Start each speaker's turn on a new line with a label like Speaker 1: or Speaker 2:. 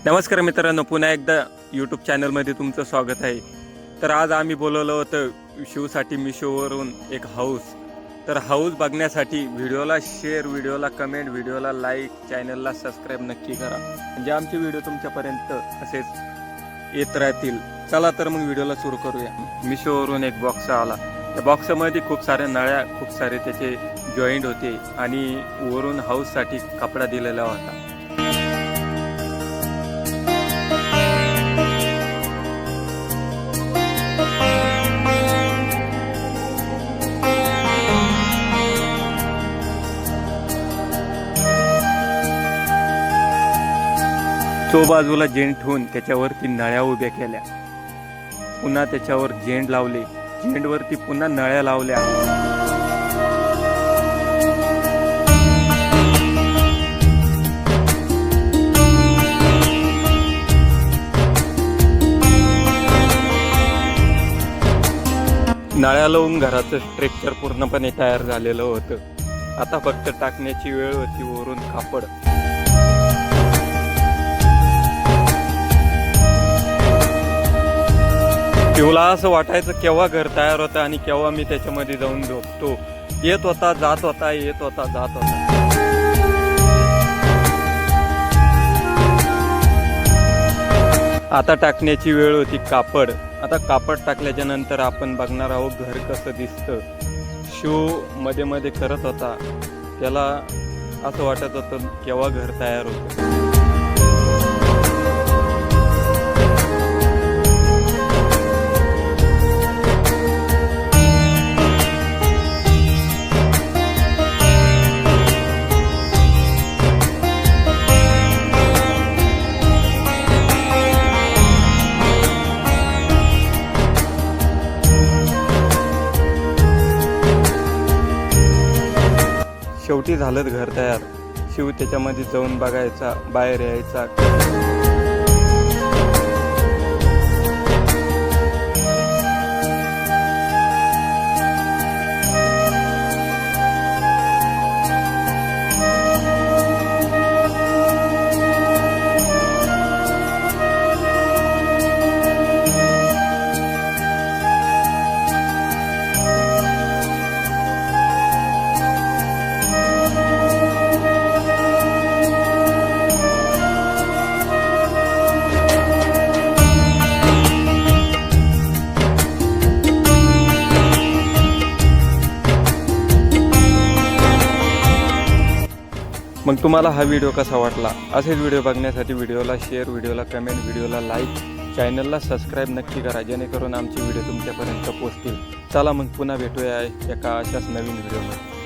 Speaker 1: नमस्कार मित्रांनो, पुन्हा एकदा यूट्यूब चॅनलमध्ये तुमचं स्वागत आहे. तर आज आम्ही बोलवलं होतं शिवसाठी मिशोवरून एक हाऊस. तर हाऊस बघण्यासाठी व्हिडिओला शेअर, व्हिडिओला कमेंट, व्हिडिओला लाईक, चॅनलला सबस्क्राईब नक्की करा, म्हणजे आमचे व्हिडिओ तुमच्यापर्यंत असेच येत राहतील. चला तर मग व्हिडिओला सुरू करूया. मिशोवरून एक बॉक्स आला. त्या बॉक्समध्ये खूप साऱ्या नळ्या, खूप सारे त्याचे जॉईंट होते आणि वरून हाऊससाठी कपडा दिलेला होता. तो बाजूला जेंट ठेवून त्याच्यावरती नळ्या उभ्या केल्या, पुन्हा त्याच्यावर जेंट लावले, जेंटवरती पुन्हा नळ्या लावल्या. नळ्या लावून घराचं स्ट्रक्चर पूर्णपणे तयार झालेलं होतं. आता फक्त टाकण्याची वेळ होती वरून कापड. शिवला असं वाटायचं केव्हा घर तयार होतं आणि केव्हा मी त्याच्यामध्ये जाऊन झोपतो. येत होता जात होता, येत होता जात होता. आता टाकण्याची वेळ होती कापड. आता कापड टाकल्याच्या नंतर आपण बघणार आहोत घर कसं दिसतं. शिव मध्ये मध्ये करत होता, त्याला असं वाटत होतं केव्हा घर तयार होतं. शेवटी झालं घर तयार. शिव त्याच्यामध्ये जाऊन बघायचा, बाहेर यायचा. मग तुम्हाला हा व्हिडिओ कसा वाटला? असेच व्हिडिओ बघण्यासाठी व्हिडिओला शेअर, व्हिडिओला कमेंट, व्हिडिओला लाईक, चॅनलला सबस्क्राईब नक्की करा, जेणेकरून आमचे व्हिडिओ तुमच्यापर्यंत पोहोचतील. चला मग पुन्हा भेटूया एका अशाच नवीन व्हिडिओमध्ये.